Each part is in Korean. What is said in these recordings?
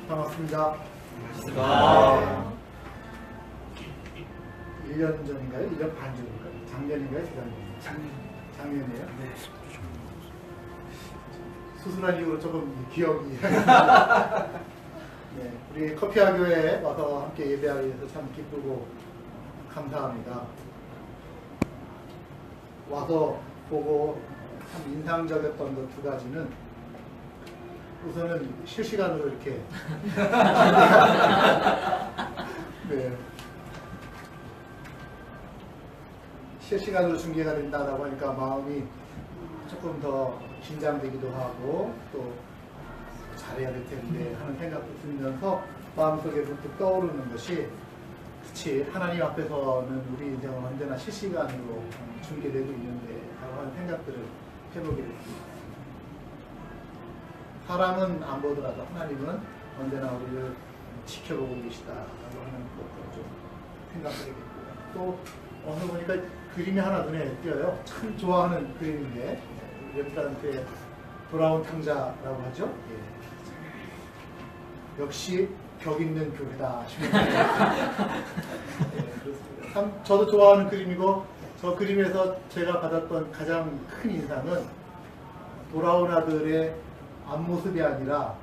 반갑습니다. 아. 1년 전인가요? 1년 반 전인가요? 작년인가요? 작년이에요? 네. 수술한 이후로 조금 기억이 네, 우리 커피아교회에 와서 함께 예배하기 위해서 참 기쁘고 감사합니다. 와서 보고 참 인상적이었던 것 두 가지는 우선은 실시간으로 이렇게 네. 실시간으로 중계가 된다고 하니까 마음이 조금 더 긴장되기도 하고 또 잘해야 될 텐데 하는 생각도 들면서 마음속에 문득 떠오르는 것이 그치 하나님 앞에서는 우리 인생은 언제나 실시간으로 중계되고 있는데 라고 하는 생각들을 해보게 됐습니다. 사람은 안 보더라도 하나님은 언제나 우리를 지켜보고 계시다라고 하는 것도 좀 생각하게 됐고요. 또 어느 보니까 그림이 하나 눈에 띄어요. 참 좋아하는 그림인데 렘브란트의 돌아온 탕자라고 하죠. 예. 역시 벽 있는 교회다 싶습니다. 예, 그렇습니다. 참 저도 좋아하는 그림이고 저 그림에서 제가 받았던 가장 큰 인상은 돌아온 아들의 앞모습이 아니라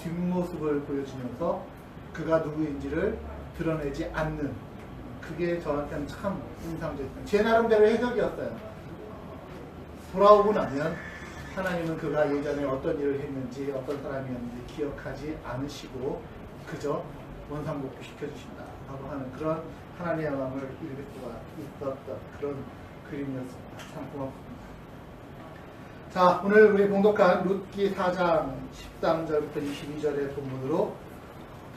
뒷모습을 보여주면서 그가 누구인지를 드러내지 않는 그게 저한테는 참 인상적이었어요. 제 나름대로 해석이었어요. 돌아오고 나면 하나님은 그가 예전에 어떤 일을 했는지 어떤 사람이었는지 기억하지 않으시고 그저 원상복구 시켜주신다 라고 하는 그런 하나님의 마음을 읽을 수가 있었던 그런 그림이었습니다. 참 고맙습니다. 자, 오늘 우리 봉독한 룻기 4장 13절부터 22절의 본문으로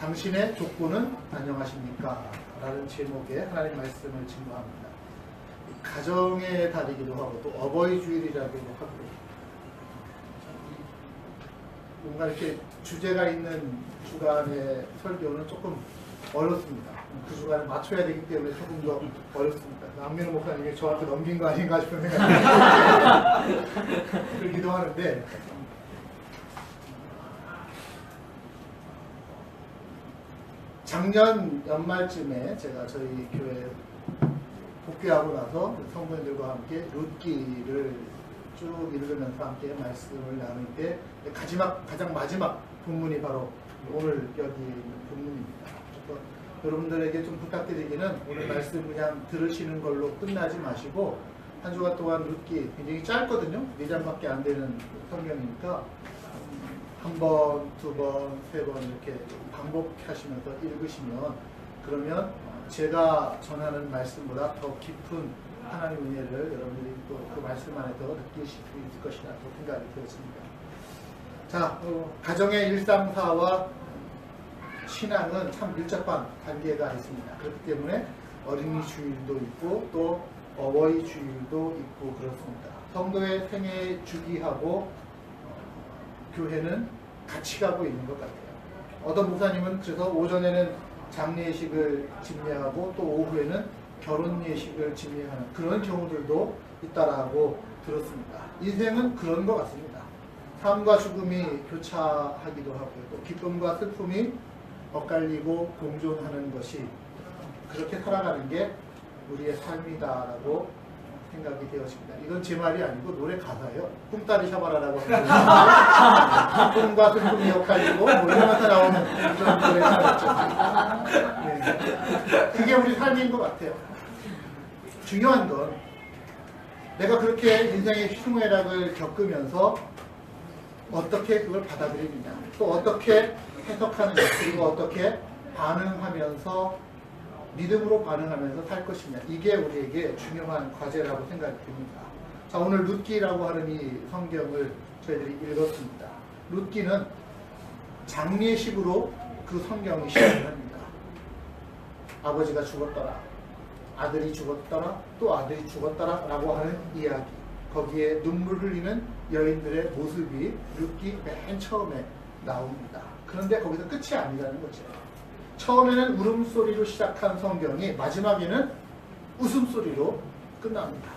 당신의 족보는 안녕하십니까? 라는 제목의 하나님 말씀을 증거합니다. 가정의 달이기도 하고 또 어버이 주일이라고도 하고 뭔가 이렇게 주제가 있는 주간의 설교는 조금 어렵습니다. 그 주간에 맞춰야 되기 때문에 조금 더 어렵습니다. 남민호 목사님이 저한테 넘긴 거 아닌가 싶은 생각이 들기도 하는데 작년 연말쯤에 제가 저희 교회 복귀하고 나서 성도님들과 함께 룻기를 쭉 읽으면서 함께 말씀을 나눌 때 가장 마지막 본문이 바로 오늘 여기 있는 본문입니다. 여러분들에게 좀 부탁드리기는 오늘 말씀 그냥 들으시는 걸로 끝나지 마시고 한 주간 동안 룻기 굉장히 짧거든요. 4장밖에 안 되는 성경이니까 한 번, 두 번, 세 번 이렇게 반복하시면서 읽으시면 그러면 제가 전하는 말씀보다 더 깊은 하나님의 은혜를 여러분들이 또 그 말씀 안에 더 느끼실 수 있을 것이라고 생각이 되었습니다. 자, 가정의 일상사와 신앙은 참 밀접한 관계가 있습니다. 그렇기 때문에 어린이 주일도 있고 또 어버이 주일도 있고 그렇습니다. 성도의 생애 주기하고 교회는 같이 가고 있는 것 같아요. 어떤 목사님은 그래서 오전에는 장례식을 집례하고 또 오후에는 결혼 예식을 집례하는 그런 경우들도 있다라고 들었습니다. 인생은 그런 것 같습니다. 삶과 죽음이 교차하기도 하고요. 또 기쁨과 슬픔이 엇갈리고 공존하는 것이 그렇게 살아가는 게 우리의 삶이다라고 생각이 되었습니다. 이건 제 말이 아니고 노래 가사예요. 꿈따리 샤바라라고 하는 기쁨과 슬픔이 엇갈리고 뭐 이러면서 나오는 그런 노래가 있죠. 네. 그게 우리 삶인 것 같아요. 중요한 건 내가 그렇게 인생의 흉애락을 겪으면서 어떻게 그걸 받아들이느냐 또 어떻게 해석하느냐 그리고 어떻게 반응하면서 믿음으로 반응하면서 살 것이냐 이게 우리에게 중요한 과제라고 생각이 듭니다. 자, 오늘 룻기라고 하는 이 성경을 저희들이 읽었습니다. 룻기는 장례식으로 그 성경이 시작을 합니다. 아버지가 죽었더라 아들이 죽었더라 또 아들이 죽었더라 라고 하는 이야기 거기에 눈물 흘리는 여인들의 모습이 룻기 맨 처음에 나옵니다. 그런데 거기서 끝이 아니라는 거죠. 처음에는 울음소리로 시작한 성경이 마지막에는 웃음소리로 끝납니다.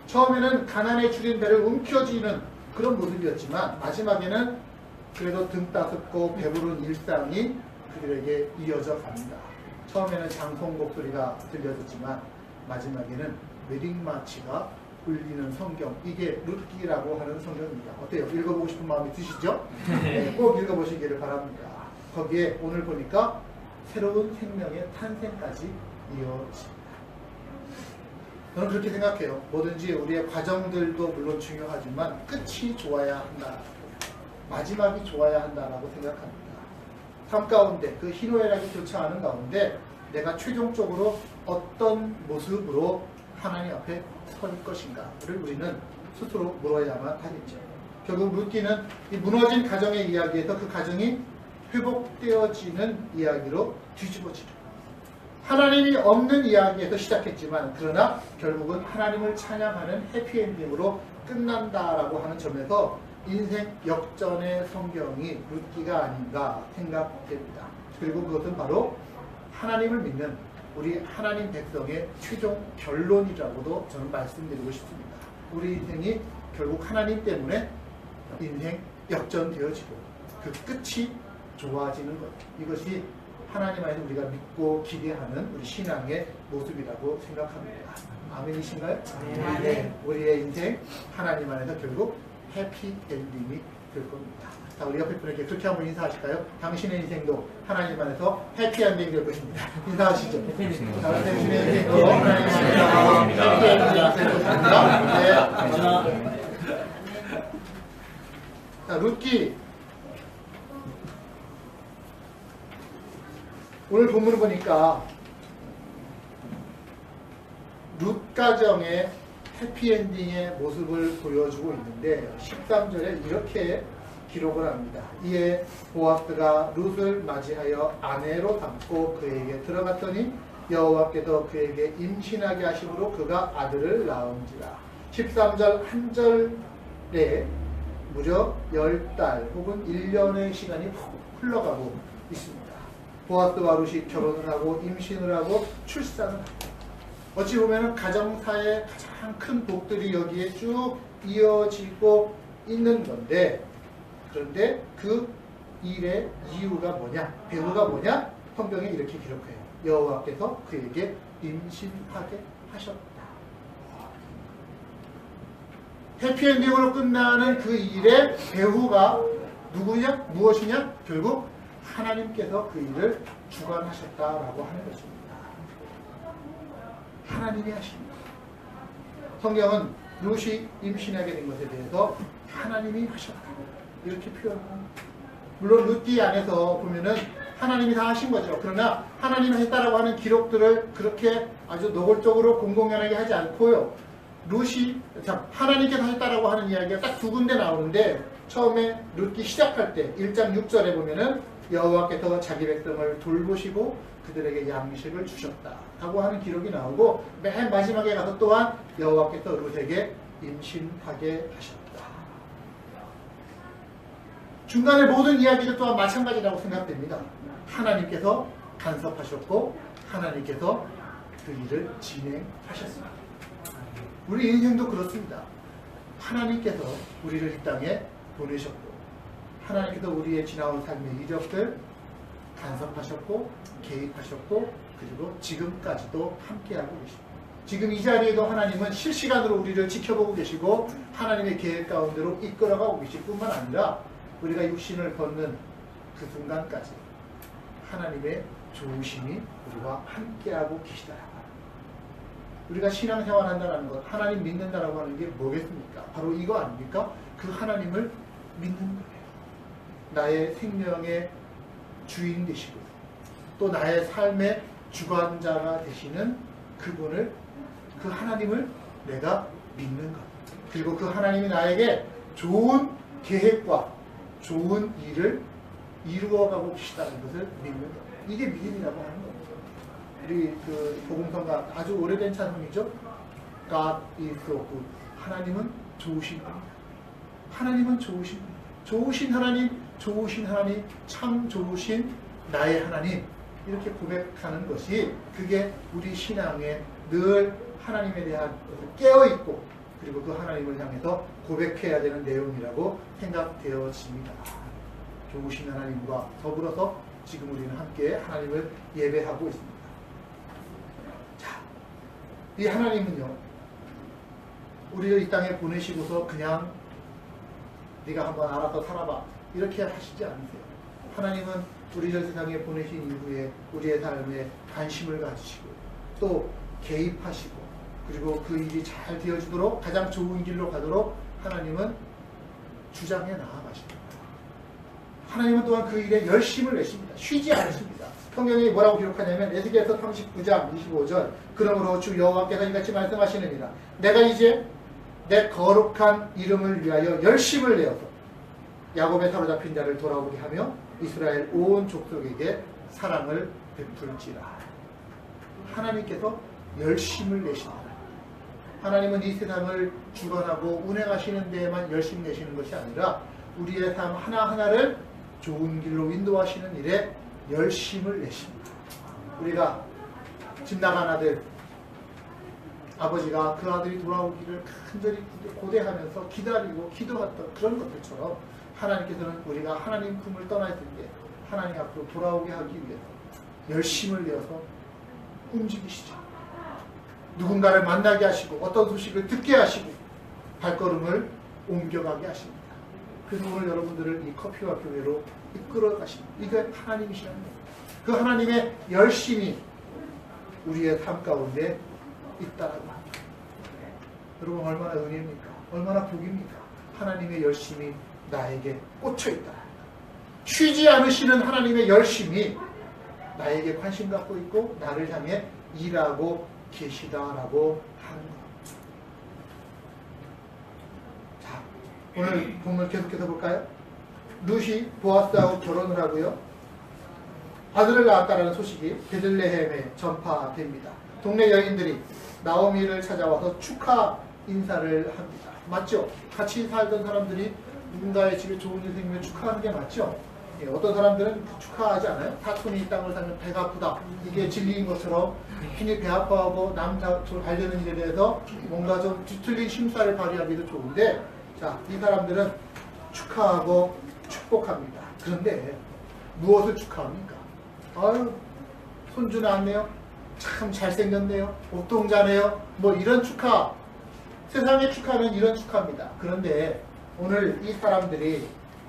처음에는 가난에 줄인 배를 움켜쥐는 그런 모습이었지만 마지막에는 그래도 등 따숩고 배부른 일상이 그들에게 이어져 갑니다. 처음에는 장송 목소리가 들려졌지만 마지막에는 웨딩 마치가 울리는 성경, 이게 룻기라고 하는 성경입니다. 어때요? 읽어보고 싶은 마음이 드시죠? 네, 꼭 읽어보시기를 바랍니다. 거기에 오늘 보니까 새로운 생명의 탄생까지 이어집니다. 저는 그렇게 생각해요. 뭐든지 우리의 과정들도 물론 중요하지만 끝이 좋아야 한다. 마지막이 좋아야 한다라고 생각합니다. 삶 가운데 그 희노애락이 좋지 않은 가운데 내가 최종적으로 어떤 모습으로 하나님 앞에 설 것인가를 우리는 스스로 물어야만 하겠죠. 결국 룻기는 이 무너진 가정의 이야기에서 그 가정이 회복되어지는 이야기로 뒤집어지죠. 하나님이 없는 이야기에서 시작했지만 그러나 결국은 하나님을 찬양하는 해피엔딩으로 끝난다라고 하는 점에서 인생 역전의 성경이 룻기가 아닌가 생각됩니다. 그리고 그것은 바로 하나님을 믿는 우리 하나님 백성의 최종 결론이라고도 저는 말씀드리고 싶습니다. 우리 인생이 결국 하나님 때문에 인생 역전되어지고 그 끝이 좋아지는 것, 이것이 하나님 안에서 우리가 믿고 기대하는 우리 신앙의 모습이라고 생각합니다. 아멘이신가요? 네. 우리의 인생 하나님 안에서 결국 해피 엔딩이 될 겁니다. 자, 우리 옆에 분에게 그렇게 한번 인사하실까요? 당신의 인생도 하나님 안에서 해피 엔딩이 될 것입니다. 인사하시죠. 당신의 인생도 하나님 안에서 해피 엔딩이 될 것입니다. 네. 자, 룻기. 오늘 본문을 보니까 룻 가정의 해피엔딩의 모습을 보여주고 있는데 13절에 이렇게 기록을 합니다. 이에 보아스가 룻을 맞이하여 아내로 삼고 그에게 들어갔더니 여호와께서 그에게 임신하게 하심으로 그가 아들을 낳은지라. 13절 한 절에 무려 10달 혹은 1년의 시간이 흘러가고 있습니다. 보아스와 룻이 결혼을 하고 임신을 하고 출산을 하고, 어찌 보면 가정사의 가장 큰 복들이 여기에 쭉 이어지고 있는 건데, 그런데 그 일의 이유가 뭐냐, 배후가 뭐냐, 성경에 이렇게 기록해요. 여호와께서 그에게 임신하게 하셨다. 해피엔딩으로 끝나는 그 일의 배후가 누구냐, 무엇이냐, 결국 하나님께서 그 일을 주관하셨다라고 하는 것입니다. 하나님이 하십니다. 성경은 룻이 임신하게 된 것에 대해서 하나님이 하셨다 이렇게 표현합니다. 물론 룻기 안에서 보면은 하나님이 다 하신 거죠. 그러나 하나님이 했다라고 하는 기록들을 그렇게 아주 노골적으로 공공연하게 하지 않고요. 룻이 하나님께서 했다라고 하는 이야기가 딱 두 군데 나오는데, 처음에 룻기 시작할 때 1장 6절에 보면은 여호와께서 자기 백성을 돌보시고 그들에게 양식을 주셨다 라고 하는 기록이 나오고, 맨 마지막에 가서 또한 여호와께서 룻에게 임신하게 하셨다. 중간에 모든 이야기도 또한 마찬가지라고 생각됩니다. 하나님께서 간섭하셨고 하나님께서 그 일을 진행하셨습니다. 우리 인생도 그렇습니다. 하나님께서 우리를 이 땅에 보내셨고 하나님께서 우리의 지나온 삶의 이력들 간섭하셨고 개입하셨고, 그리고 지금까지도 함께하고 계십니다. 지금 이 자리에도 하나님은 실시간으로 우리를 지켜보고 계시고 하나님의 계획 가운데로 이끌어가고 계실 뿐만 아니라 우리가 육신을 걷는 그 순간까지 하나님의 좋으심이 우리와 함께하고 계시다라고 합니다. 우리가 신앙생활 한다는 것, 하나님 믿는다라고 하는 게 뭐겠습니까? 바로 이거 아닙니까? 그 하나님을 믿는 거예요. 나의 생명의 주인 되시고 또 나의 삶의 주관자가 되시는 그분을, 그 하나님을 내가 믿는 것, 그리고 그 하나님이 나에게 좋은 계획과 좋은 일을 이루어가고 계시다는 것을 믿는 것, 이게 믿음이라고 하는 겁니다. 우리 그 복음성가 아주 오래된 찬송이죠. God is so good. 하나님은 좋으신 분이다. 하나님은 좋으신 분이다. 좋으신 하나님, 좋으신 하나님, 참 좋으신 나의 하나님, 이렇게 고백하는 것이, 그게 우리 신앙에 늘 하나님에 대한 것을 깨어있고 그리고 그 하나님을 향해서 고백해야 되는 내용이라고 생각되어집니다. 좋으신 하나님과 더불어서 지금 우리는 함께 하나님을 예배하고 있습니다. 자, 이 하나님은요, 우리를 이 땅에 보내시고서 그냥 네가 한번 알아서 살아봐 이렇게 하시지 않으세요. 하나님은 우리를 세상에 보내신 이후에 우리의 삶에 관심을 가지시고 또 개입하시고 그리고 그 일이 잘 되어지도록 가장 좋은 길로 가도록 하나님은 주장해 나아가십니다. 하나님은 또한 그 일에 열심을 내십니다. 쉬지 않으십니다. 성경이 뭐라고 기록하냐면 에스겔서 39장 25절 그러므로 주 여호와께서 이같이 말씀하시느니라 내가 이제 내 거룩한 이름을 위하여 열심을 내어서 야곱에 사로잡힌 자를 돌아오게 하며 이스라엘 온 족속에게 사랑을 베풀지라. 하나님께서 열심을 내십니다. 하나님은 이 세상을 주관하고 운행하시는 데에만 열심 내시는 것이 아니라 우리의 삶 하나하나를 좋은 길로 인도하시는 일에 열심을 내십니다. 우리가 집 나간 아들, 아버지가 그 아들이 돌아오기를 간절히 고대하면서 기다리고 기도했던 그런 것들처럼 하나님께서는 우리가 하나님 품을 떠났을 때 하나님 앞으로 돌아오게 하기 위해서 열심을 내어서 움직이시죠. 누군가를 만나게 하시고 어떤 소식을 듣게 하시고 발걸음을 옮겨가게 하십니다. 그래서 오늘 여러분들을 이 커피와 교회로 이끌어 가십니다. 이게 하나님이시라는 겁니다. 그 하나님의 열심이 우리의 삶 가운데 있다라고 합니다. 여러분 얼마나 은혜입니까? 얼마나 복입니까? 하나님의 열심이 나에게 꽂혀있다. 쉬지 않으시는 하나님의 열심이 나에게 관심 갖고 있고 나를 향해 일하고 계시다라고 하는 것. 자, 오늘 본문 계속해서 볼까요? 룻이 보아스하고 결혼을 하고요. 아들을 낳았다라는 소식이 베들레헴에 전파됩니다. 동네 여인들이 나오미를 찾아와서 축하 인사를 합니다. 맞죠? 같이 살던 사람들이 누군가의 집에 좋은 일 생기면 축하하는 게 맞죠? 예, 어떤 사람들은 축하하지 않아요? 사촌이 이 땅을 살면 배가 아프다. 이게 진리인 것처럼 괜히 배 아파하고 남자 관련된 일에 대해서 뭔가 좀 뒤틀린 심사를 발휘하기도 좋은데, 자, 이 사람들은 축하하고 축복합니다. 그런데 무엇을 축하합니까? 아유, 손주 낳았네요. 참 잘생겼네요. 옥동자네요. 뭐 이런 축하. 세상의 축하는 이런 축하입니다. 그런데 오늘 이 사람들이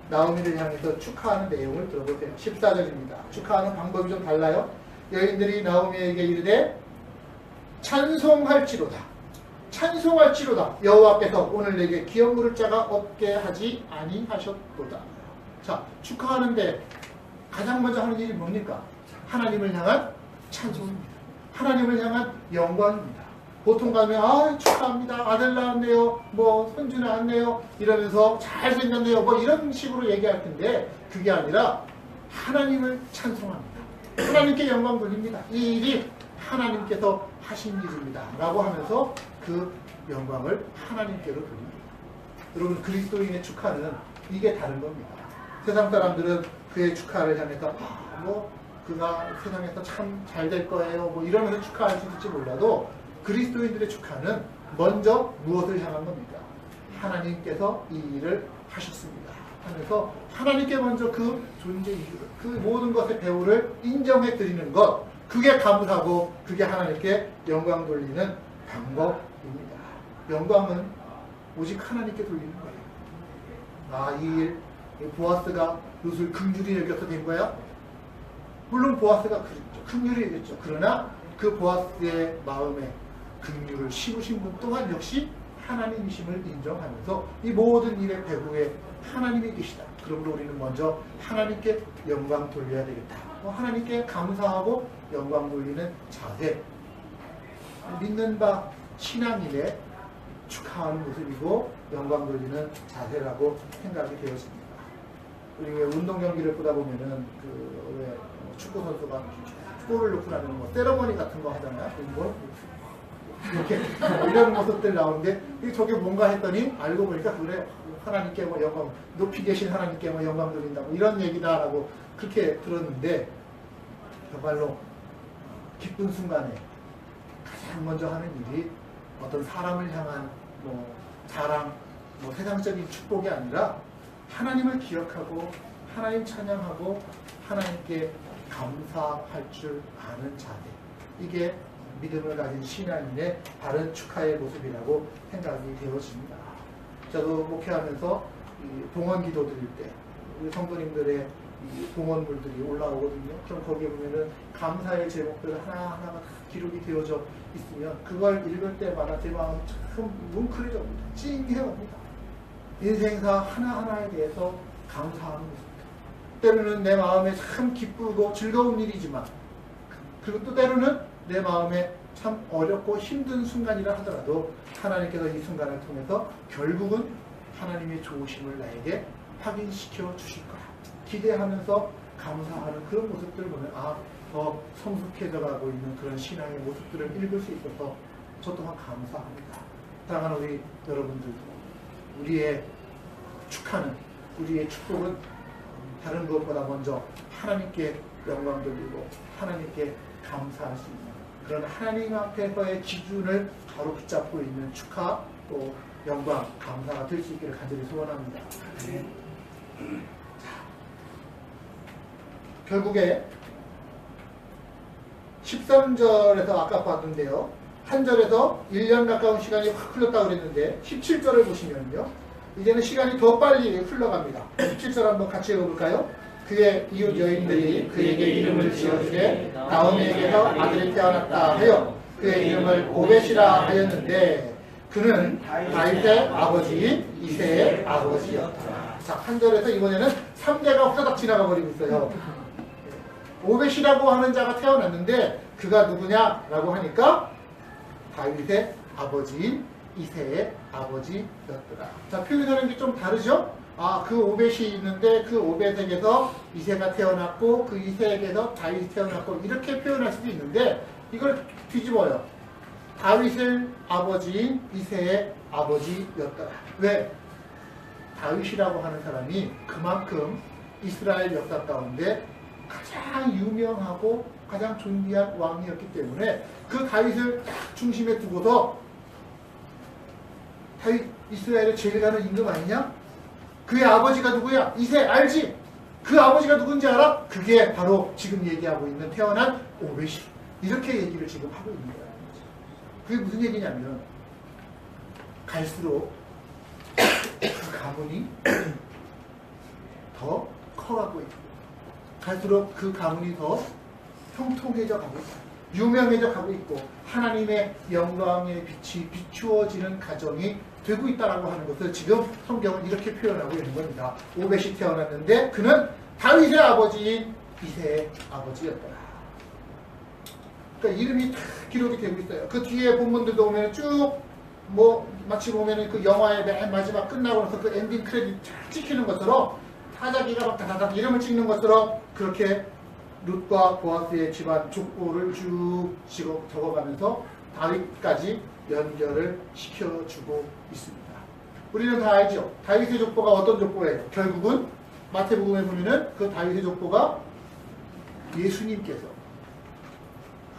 나오미를 향해서 축하하는 내용을 들어보세요. 14절입니다. 축하하는 방법이 좀 달라요. 여인들이 나오미에게 이르되 찬송할지로다. 찬송할지로다. 여호와께서 오늘 내게 기업 물을 자가 없게 하지 아니하셨도다. 자, 축하하는데 가장 먼저 하는 일이 뭡니까? 하나님을 향한 찬송입니다. 하나님을 향한 영광입니다. 보통 가면 축하합니다. 아들 낳았네요. 뭐 손주 낳았네요. 이러면서 잘생겼네요. 뭐 이런 식으로 얘기할 텐데 그게 아니라 하나님을 찬송합니다. 하나님께 영광 돌립니다. 이 일이 하나님께서 하신 일입니다. 라고 하면서 그 영광을 하나님께로 돌립니다. 여러분 그리스도인의 축하는 이게 다른 겁니다. 세상 사람들은 그의 축하를 향해서 뭐 그가 세상에서 참 잘 될 거예요. 뭐 이러면서 축하할 수 있을지 몰라도 그리스도인들의 축하는 먼저 무엇을 향한 겁니까? 하나님께서 이 일을 하셨습니다. 하면서 하나님께 먼저 그 존재 이유를, 그 모든 것의 배후를 인정해 드리는 것, 그게 감사하고 그게 하나님께 영광 돌리는 방법입니다. 영광은 오직 하나님께 돌리는 거예요. 아, 이 일, 보아스가 룻을 긍휼히 여겨서 된 거야? 물론 보아스가 긍휼히 여겼죠. 그러나 그 보아스의 마음에 긍휼을 심으신 분 또한 역시 하나님이심을 인정하면서 이 모든 일의 배후에 하나님이 계시다. 그러므로 우리는 먼저 하나님께 영광 돌려야 되겠다. 하나님께 감사하고 영광 돌리는 자세, 믿는 바 신앙인의 축하하는 모습이고 영광 돌리는 자세라고 생각이 되었습니다. 우리 왜 운동 경기를 보다 보면은 왜 축구 선수가 골을 넣고 나면 뭐 세러머니 같은 거 하잖아요. 뭐 이렇게 이런 모습들 나오는데 저게 뭔가 했더니 알고 보니까 그래 하나님께 뭐 영광, 높이 계신 하나님께 뭐 영광 돌린다 뭐 이런 얘기다라고 그렇게 들었는데 정말로 기쁜 순간에 가장 먼저 하는 일이 어떤 사람을 향한 뭐 자랑, 뭐 세상적인 축복이 아니라 하나님을 기억하고 하나님 찬양하고 하나님께 감사할 줄 아는 자세. 이게 믿음을 가진 신앙인의 바른 축하의 모습이라고 생각이 되어집니다. 저도 목회하면서 이 봉헌 기도 드릴 때 우리 성도님들의 이 봉헌물들이 올라오거든요. 그럼 거기에 보면은 감사의 제목들 하나하나가 기록이 되어져 있으면 그걸 읽을 때마다 제 마음이 참 뭉클해집니다. 찡해옵니다. 인생사 하나하나에 대해서 감사하는 모습. 때로는 내 마음에 참 기쁘고 즐거운 일이지만 그리고 또 때로는 내 마음에 참 어렵고 힘든 순간이라 하더라도 하나님께서 이 순간을 통해서 결국은 하나님의 좋으심을 나에게 확인시켜 주실 거야. 기대하면서 감사하는 그런 모습들을 보면 더 성숙해져 가고 있는 그런 신앙의 모습들을 읽을 수 있어서 저 또한 감사합니다. 사랑하는 우리 여러분들도 우리의 축하는, 우리의 축복은 다른 무엇보다 먼저 하나님께 영광 돌리고 하나님께 감사할 수 있는 그런 하나님 앞에서의 기준을 바로 붙잡고 있는 축하 또 영광, 감사가 될 수 있기를 간절히 소원합니다. 결국에 13절에서 아까 봤는데요. 한 절에서 1년 가까운 시간이 확 흘렀다고 그랬는데 17절을 보시면요. 이제는 시간이 더 빨리 흘러갑니다. 17절 한번 같이 읽어볼까요? 그의 이웃 여인들이 그에게 이름을 지어주되 나오미에게서 아들이 태어났다 하여 그의 이름을 오벳이라 하였는데 그는 다윗의 아버지인 이새의 아버지였다. 자, 한 절에서 이번에는 3대가 후다닥 지나가 버리고 있어요. 오벳이라고 하는 자가 태어났는데 그가 누구냐라고 하니까 다윗의 아버지인 이새의 아버지였더라. 자, 표현하는 게 좀 다르죠? 그 오벳이 있는데 그 오벳에게서 이새가 태어났고 그 이새에게서 다윗이 태어났고 이렇게 표현할 수도 있는데 이걸 뒤집어요. 다윗의 아버지인 이새의 아버지였더라. 왜? 다윗이라고 하는 사람이 그만큼 이스라엘 역사 가운데 가장 유명하고 가장 존귀한 왕이었기 때문에 그 다윗을 딱 중심에 두고서 다윗 이스라엘의 제일 가는 임금 아니냐? 그의 아버지가 누구야? 이새 알지? 그 아버지가 누군지 알아? 그게 바로 지금 얘기하고 있는 태어난 오벳이. 이렇게 얘기를 지금 하고 있는 거야. 그게 무슨 얘기냐면 갈수록 그 가문이 더 커가고 있고 갈수록 그 가문이 더 형통해져 가고 있고 유명해져 가고 있고 하나님의 영광의 빛이 비추어지는 가정이 되고 있다라고 하는 것을 지금 성경은 이렇게 표현하고 있는 겁니다. 오벳이 태어났는데 그는 다윗의 아버지인 이새의 아버지였더라. 그러니까 이름이 다 기록이 되고 있어요. 그 뒤에 본문들도 보면 쭉 마치 보면 그 영화의 맨 마지막 끝나고 나서 그 엔딩 크레딧 쫙 찍히는 것처럼 타자기가 막 다다닥 이름을 찍는 것처럼 그렇게 룻과 보아스의 집안 족보를 쭉 적어가면서 다윗까지 연결을 시켜주고 있습니다. 우리는 다 알죠? 다윗의 족보가 어떤 족보예요? 결국은 마태복음에 보면은 그 다윗의 족보가 예수님께서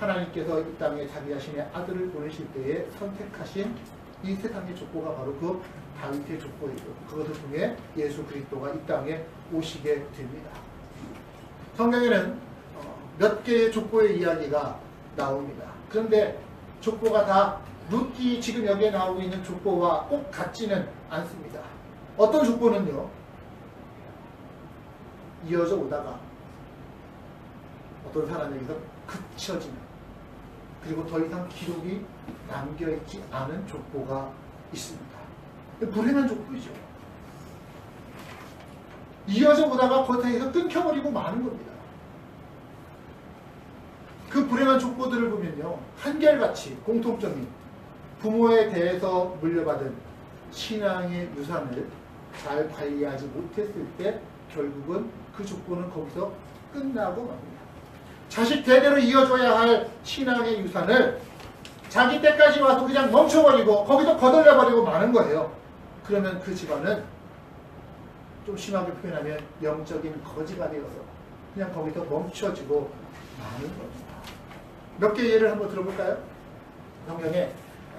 하나님께서 이 땅에 자기 자신의 아들을 보내실 때에 선택하신 이 세상의 족보가 바로 그 다윗의 족보이고 그것을 통해 예수 그리스도가 이 땅에 오시게 됩니다. 성경에는 몇 개의 족보의 이야기가 나옵니다. 그런데 족보가 다 룻기 지금 여기에 나오고 있는 족보와 꼭 같지는 않습니다. 어떤 족보는요. 이어져 오다가 어떤 사람에게서 그쳐지는 그리고 더 이상 기록이 남겨있지 않은 족보가 있습니다. 불행한 족보이죠. 이어져 오다가 거기에서 끊겨버리고 마는 겁니다. 그 불행한 족보들을 보면요. 한결같이 공통점이 부모에 대해서 물려받은 신앙의 유산을 잘 관리하지 못했을 때 결국은 그 족보는 거기서 끝나고 맙니다. 자식 대대로 이어져야 할 신앙의 유산을 자기 때까지 와서 그냥 멈춰버리고 거기서 거덜려버리고 마는 거예요. 그러면 그 집안은 좀 심하게 표현하면 영적인 거지가 되어서 그냥 거기서 멈춰지고 마는 겁니다. 몇 개 예를 한번 들어볼까요? 성경에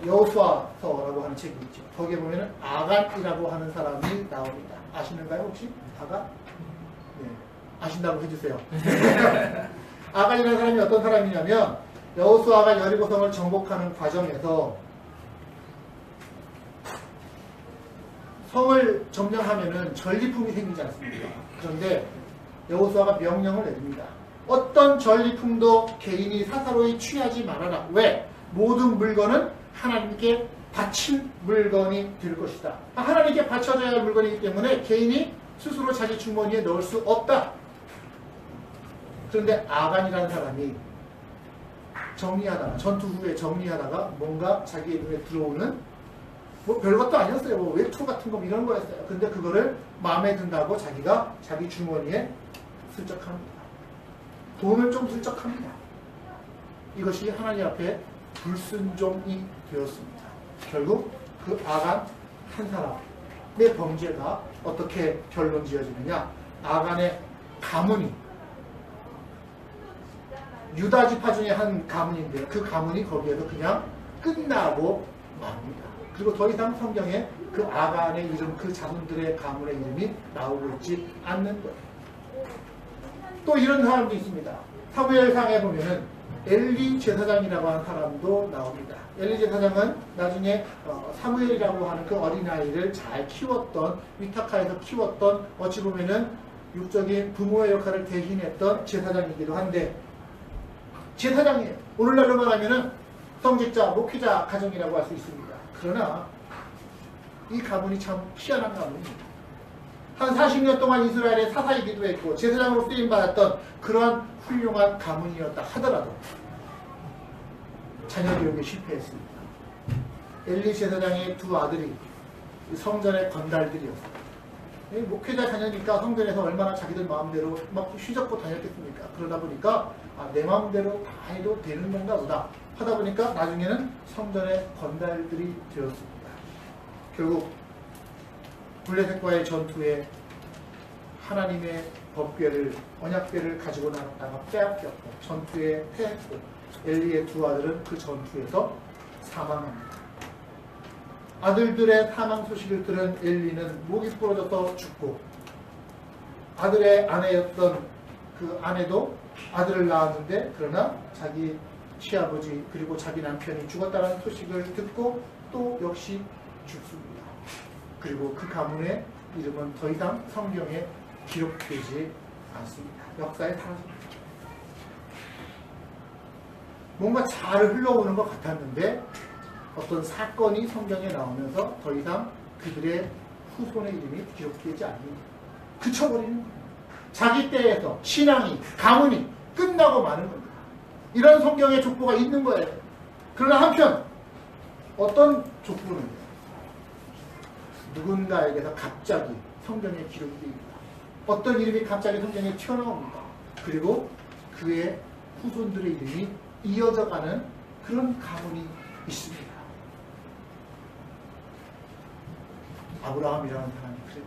여호수아서라고 하는 책이 있죠. 거기에 보면은 아간이라고 하는 사람이 나옵니다. 아시는가요 혹시? 아간? 네, 아신다고 해주세요. 아간이라는 사람이 어떤 사람이냐면 여호수아가 여리고성을 정복하는 과정에서 성을 점령하면은 전리품이 생기지 않습니까? 그런데 여호수아가 명령을 내립니다. 어떤 전리품도 개인이 사사로이 취하지 말아라. 왜? 모든 물건은 하나님께 바친 물건이 될 것이다. 하나님께 바쳐져야 할 물건이기 때문에 개인이 스스로 자기 주머니에 넣을 수 없다. 그런데 아간이라는 사람이 정리하다가, 전투 후에 정리하다가 뭔가 자기의 눈에 들어오는 뭐 별것도 아니었어요. 뭐 외투 같은 거 이런 거였어요. 근데 그거를 마음에 든다고 자기가 자기 주머니에 슬쩍합니다. 돈을 좀 슬쩍합니다. 이것이 하나님 앞에 불순종이 되었습니다. 결국 그 아간 한 사람의 범죄가 어떻게 결론 지어지느냐. 아간의 가문이 유다 지파 중에 한 가문인데요. 그 가문이 거기에서 그냥 끝나고 맙니다. 그리고 더 이상 성경에 그 아간의 이름, 그 자손들의 가문의 이름이 나오고 있지 않는 거예요. 또 이런 사람도 있습니다. 사무엘상에 보면은 엘리 제사장이라고 하는 사람도 나옵니다. 엘리 제사장은 나중에 사무엘이라고 하는 그 어린아이를 잘 키웠던, 위타카에서 키웠던, 어찌 보면은 육적인 부모의 역할을 대신했던 제사장이기도 한데, 제사장이에요. 오늘날로 말하면은 성직자, 목회자 가정이라고 할 수 있습니다. 그러나 이 가문이 참 희한한 가문입니다. 한 40년 동안 이스라엘에 사사이 기도했고 제사장으로 쓰임받았던 그러한 훌륭한 가문이었다 하더라도 자녀 교육에 실패했습니다. 엘리 제사장의 두 아들이 성전의 건달들이었어요. 목회자 자녀니까 성전에서 얼마나 자기들 마음대로 막 휘젓고 다녔겠습니까? 그러다 보니까 내 마음대로 다 해도 되는 건가 보다 하다 보니까 나중에는 성전의 건달들이 되었습니다. 결국 블레셋과의 전투에 하나님의 법궤를, 언약궤를 가지고 나갔다가 빼앗겼고 전투에 패했고 엘리의 두 아들은 그 전투에서 사망합니다. 아들들의 사망 소식을 들은 엘리는 목이 부러져서 죽고, 아들의 아내였던 그 아내도 아들을 낳았는데 그러나 자기 시아버지 그리고 자기 남편이 죽었다는 소식을 듣고 또 역시 죽습니다. 그리고 그 가문의 이름은 더 이상 성경에 기록되지 않습니다. 역사에 사라집니다. 뭔가 잘 흘러오는 것 같았는데 어떤 사건이 성경에 나오면서 더 이상 그들의 후손의 이름이 기록되지 않습니다. 그쳐버리는 거예요. 자기 때에서 신앙이, 가문이 끝나고 마는 겁니다. 이런 성경의 족보가 있는 거예요. 그러나 한편 어떤 족보는 누군가에게서 갑자기 성경에 기록이 됩니다. 어떤 이름이 갑자기 성경에 튀어나옵니다. 그리고 그의 후손들의 이름이 이어져가는 그런 가문이 있습니다. 아브라함이라는 사람이 그래요.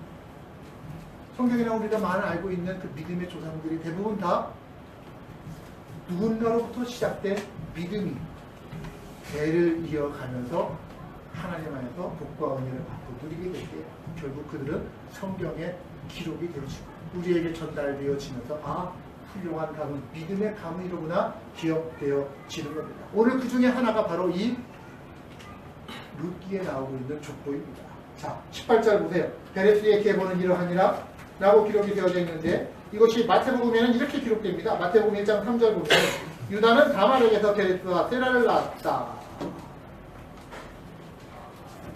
성경이나 우리가 많이 알고 있는 그 믿음의 조상들이 대부분 다 누군가로부터 시작된 믿음이 대를 이어가면서 하나님 안에서 복과 은혜를 받고 누리게 될 때 결국 그들은 성경에 기록이 되어지고 우리에게 전달되어지면서 훌륭한 가문, 믿음의 가문이로구나 기억되어지는 겁니다. 오늘 그 중에 하나가 바로 이 룻기에 나오고 있는 족보입니다. 자, 18절 보세요. 베레스의 계보는 이러하니라 라고 기록이 되어져 있는데 이것이 마태복음에는 이렇게 기록됩니다. 마태복음 1장 3절 보면 유다는 다말에게서 베레스와 세라를 낳았다.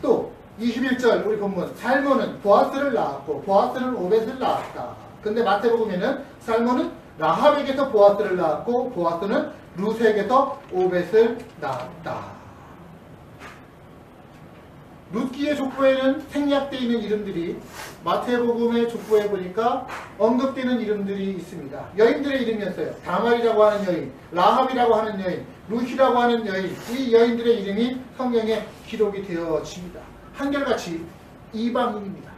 또 21절 우리 본문 살몬은 보아스를 낳았고 보아스는 오벳을 낳았다. 근데 마태복음에는 살몬은 라합에게서 보아스를 낳았고 보아스는 룻에게서 오벳을 낳았다. 룻기의 족보에는 생략되어 있는 이름들이 마태복음의 족보에 보니까 언급되는 이름들이 있습니다. 여인들의 이름이었어요. 다말이라고 하는 여인, 라합이라고 하는 여인, 룻이라고 하는 여인, 이 여인들의 이름이 성경에 기록이 되어집니다. 한결같이 이방인입니다.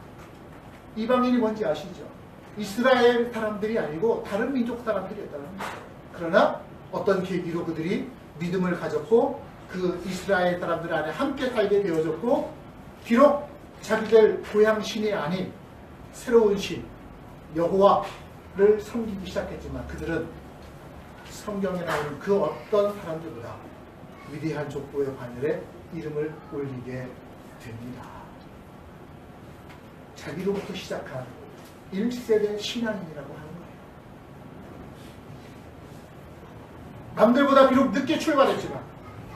이방인이 뭔지 아시죠? 이스라엘 사람들이 아니고 다른 민족 사람들이었다는 거예요. 그러나 어떤 계기로 그들이 믿음을 가졌고 그 이스라엘 사람들 안에 함께 살게 되어졌고 비록 자기들 고향 신이 아닌 새로운 신 여호와 를 섬기기 시작했지만 그들은 성경에 나오는 그 어떤 사람들보다 위대한 족보의 반열에 이름을 올리게 됩니다. 자기로부터 시작한 1세대 신앙인이라고 하는 거예요. 남들보다 비록 늦게 출발했지만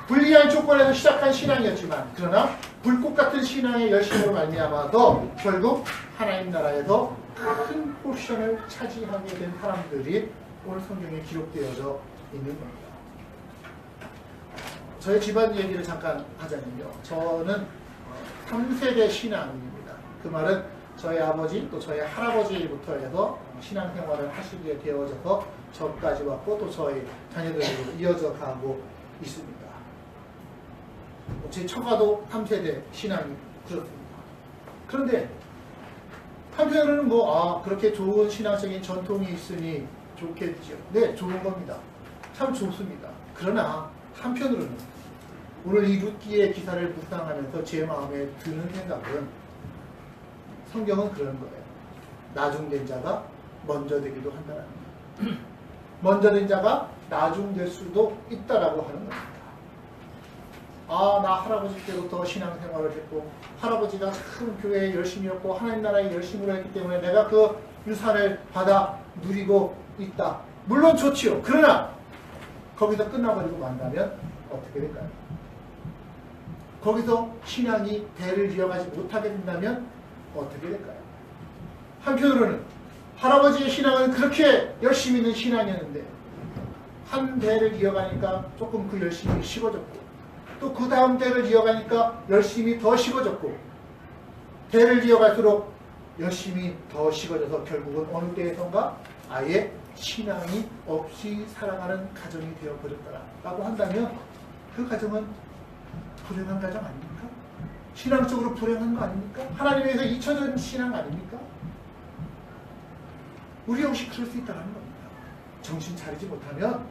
불리한 조건에서 시작한 신앙이었지만 그러나 불꽃 같은 신앙의 열심으로 말미암아서 결국 하나님 나라에서 큰 포션을 차지하게 된 사람들이 오늘 성경에 기록되어져 있는 겁니다. 저의 집안 얘기를 잠깐 하자면요. 저는 3세대 신앙인입니다. 그 말은 저희 아버지 또 저희 할아버지부터 해서 신앙생활을 하시게 되어져서 저까지 왔고 또 저희 자녀들로 이어져 가고 있습니다. 제 처가도 3세대 신앙이 그렇습니다. 그런데 한편으로는 그렇게 좋은 신앙적인 전통이 있으니 좋겠죠. 네, 좋은 겁니다. 참 좋습니다. 그러나 한편으로는 오늘 이 룻기의 기사를 묵상하면서 제 마음에 드는 생각은 성경은 그런 거예요. 나중된 자가 먼저 되기도 한다는 겁니다. 먼저 된 자가 나중될 수도 있다라고 하는 겁니다. 나 할아버지 때부터 신앙생활을 했고 할아버지가 참 교회에 열심히였고 하나님 나라에 열심으로 했기 때문에 내가 그 유산을 받아 누리고 있다. 물론 좋지요. 그러나 거기서 끝나버리고 만나면 어떻게 될까요? 거기서 신앙이 대를 이어가지 못하게 된다면 어떻게 될까요? 한편으로는 할아버지의 신앙은 그렇게 열심히 있는 신앙이었는데 한 대를 이어가니까 조금 그 열심이 식어졌고 또 그 다음 대를 이어가니까 열심히 더 식어졌고 대를 이어갈수록 열심히 더 식어져서 결국은 어느 때에선가 아예 신앙이 없이 살아가는 가정이 되어버렸다라고 한다면 그 가정은 불행한 가정 아닙니까? 신앙적으로 불행한 거 아닙니까? 하나님에서 잊혀진 신앙 아닙니까? 우리 역시 그럴 수 있다는 겁니다. 정신 차리지 못하면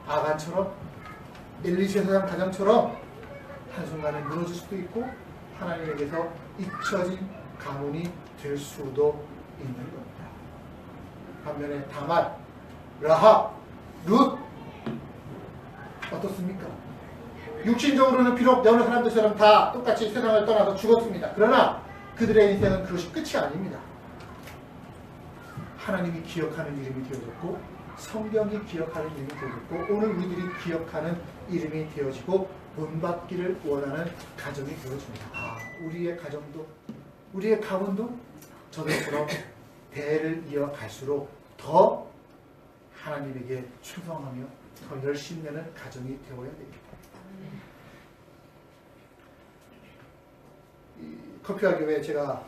아간처럼 엘리세상 가정처럼 한순간에 무너질 수도 있고 하나님에게서 잊혀진 가문이 될 수도 있는 겁니다. 반면에 다말, 라합, 룻 어떻습니까? 육신적으로는 비록 여러 사람들처럼 다 똑같이 세상을 떠나서 죽었습니다. 그러나 그들의 인생은 그것이 끝이 아닙니다. 하나님이 기억하는 이름이 되어졌고 성경이 기억하는 이름이 되어졌고 오늘 우리들이 기억하는 이름이 되어지고 본받기를 원하는 가정이 되어집니다. 우리의 가정도 우리의 가문도 저들처럼 대를 이어갈수록 더 하나님에게 충성하며 더 열심히 내는 가정이 되어야 됩니다. 이 커피와 교회 제가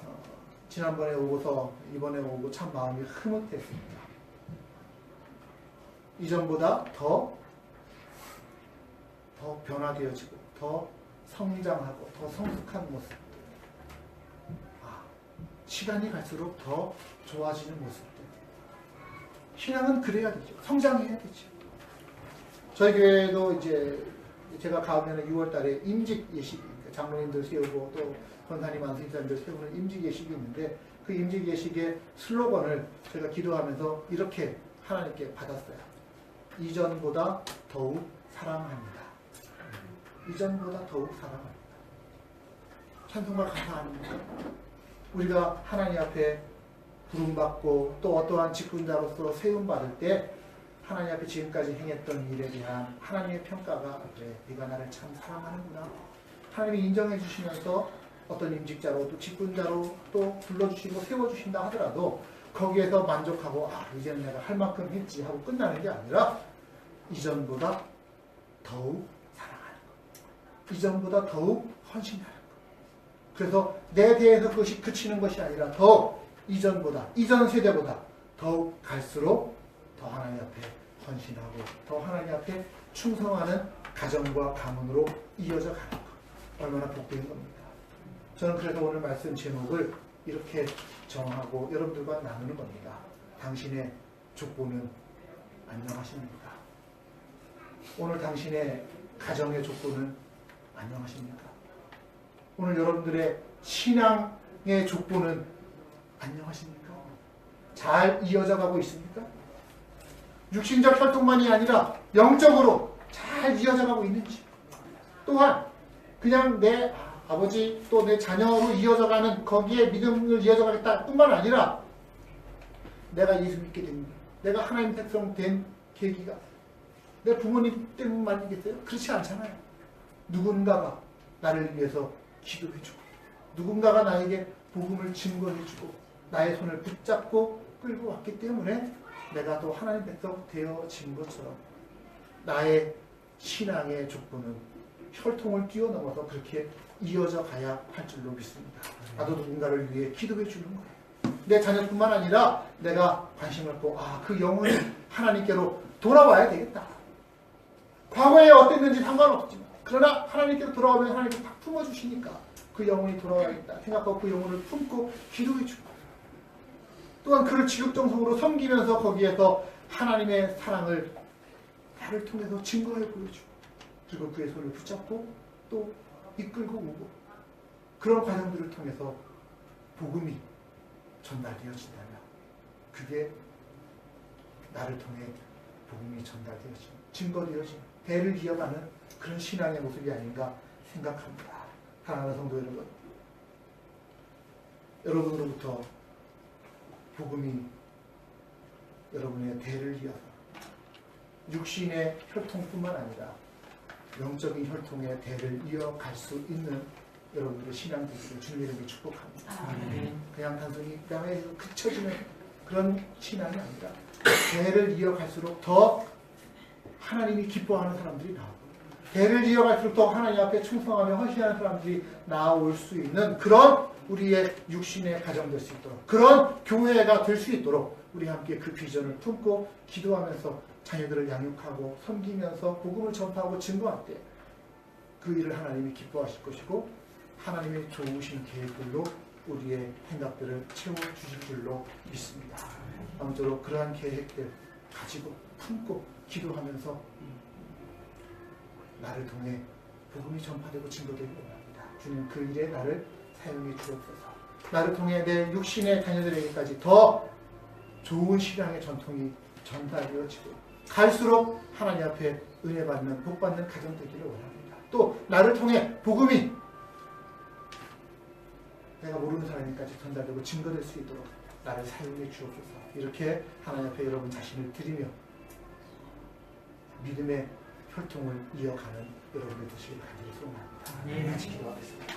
지난번에 오고서 이번에 오고 참 마음이 흐뭇했습니다. 이전보다 더 변화되어지고 더 성장하고 더 성숙한 모습들, 시간이 갈수록 더 좋아지는 모습들. 신앙은 그래야 되죠. 성장해야 되죠. 저희 교회도 이제 제가 가면 6월 달에 임직 예식이 장로님들 세우고 또 권사님 안수인사님들 세우는 임직 예식이 있는데 그 임직 예식의 슬로건을 제가 기도하면서 이렇게 하나님께 받았어요. 이전보다 더욱 사랑합니다. 이전보다 더욱 사랑합니다. 찬송가 가사 아닙니까? 우리가 하나님 앞에 부름받고 또 어떠한 직분자로서 세움받을 때 하나님 앞에 지금까지 행했던 일에 대한 하나님의 평가가 그래, 네가 나를 참 사랑하는구나. 하나님이 인정해 주시면서 어떤 임직자로 또 직분자로 또 불러주시고 세워주신다 하더라도 거기에서 만족하고 이제는 내가 할 만큼 했지 하고 끝나는 게 아니라 이전보다 더욱 사랑하는 것, 이전보다 더욱 헌신하는 것. 그래서 내 대해서 그것이 그치는 것이 아니라 더 이전보다 이전 세대보다 더욱 갈수록 더 하나님 앞에 헌신하고 더 하나님 앞에 충성하는 가정과 가문으로 이어져 가는 것. 얼마나 복된 겁니다. 저는 그래서 오늘 말씀 제목을 이렇게 정하고 여러분들과 나누는 겁니다. 당신의 족보는 안녕하십니까? 오늘 당신의 가정의 족보는 안녕하십니까? 오늘 여러분들의 신앙의 족보는 안녕하십니까? 잘 이어져 가고 있습니까? 육신적 혈통만이 아니라 영적으로 잘 이어져 가고 있는지, 또한 그냥 내 아버지 또 내 자녀로 이어져 가는 거기에 믿음을 이어져 가겠다 뿐만 아니라 내가 예수 믿게 됩니다. 내가 하나님 백성 된 계기가 내 부모님 때문만이겠어요? 그렇지 않잖아요. 누군가가 나를 위해서 기도해주고, 누군가가 나에게 복음을 증거해주고, 나의 손을 붙잡고 끌고 왔기 때문에 내가 또 하나님 백성 되어진 것처럼 나의 신앙의 족보는 혈통을 뛰어넘어서 그렇게 이어져 가야 할 줄로 믿습니다. 나도 누군가를 위해 기도해 주는 거예요. 내 자녀뿐만 아니라 내가 관심을 갖고 그 영혼이 하나님께로 돌아와야 되겠다. 과거에 어땠는지 상관없지만 그러나 하나님께로 돌아오면 하나님께 딱 품어주시니까 그 영혼이 돌아와야겠다 생각하고 그 영혼을 품고 기도해 주고, 또한 그를 지극정성으로 섬기면서 거기에서 하나님의 사랑을 나를 통해서 증거해 보여주고, 그리고 그의 손을 붙잡고 또 이끌고 오고, 그런 과정들을 통해서 복음이 전달되어진다면 그게 나를 통해 복음이 전달되어진, 증거되어진, 대를 이어가는 그런 신앙의 모습이 아닌가 생각합니다. 사랑하는 성도 여러분, 여러분으로부터 복음이 여러분의 대를 이어서 육신의 혈통뿐만 아니라 영적인 혈통의 대를 이어갈 수 있는 여러분들의 신앙 되기를 주님의 이름으로 축복합니다. 그냥 단순히 뺨에 그쳐지는 그런 신앙이 아니라 대를 이어갈수록 더 하나님이 기뻐하는 사람들이 나오고, 대를 이어갈수록 더 하나님 앞에 충성하며 헌신하는 사람들이 나올 수 있는 그런 우리의 육신의 가정 될 수 있도록, 그런 교회가 될 수 있도록 우리 함께 그 비전을 품고 기도하면서 자녀들을 양육하고 섬기면서 복음을 전파하고 증거할 때 그 일을 하나님이 기뻐하실 것이고, 하나님의 좋으신 계획들로 우리의 생각들을 채워주실 줄로 믿습니다. 아무쪼록 그러한 계획들 가지고 품고 기도하면서 나를 통해 복음이 전파되고 증거되기 원합니다. 주님, 그 일에 나를 사용해 주옵소서. 나를 통해 내 육신의 자녀들에게까지 더 좋은 신앙의 전통이 전달되어지고, 갈수록 하나님 앞에 은혜 받는, 복 받는 가정 되기를 원합니다. 또 나를 통해 복음이 내가 모르는 사람에게까지 전달되고 증거될 수 있도록 나를 사용해 주옵소서. 이렇게 하나님 앞에 여러분 자신을 드리며 믿음의 혈통을 이어가는 여러분의 되시길 간절히 소원합니다. 같이 기도하겠습니다.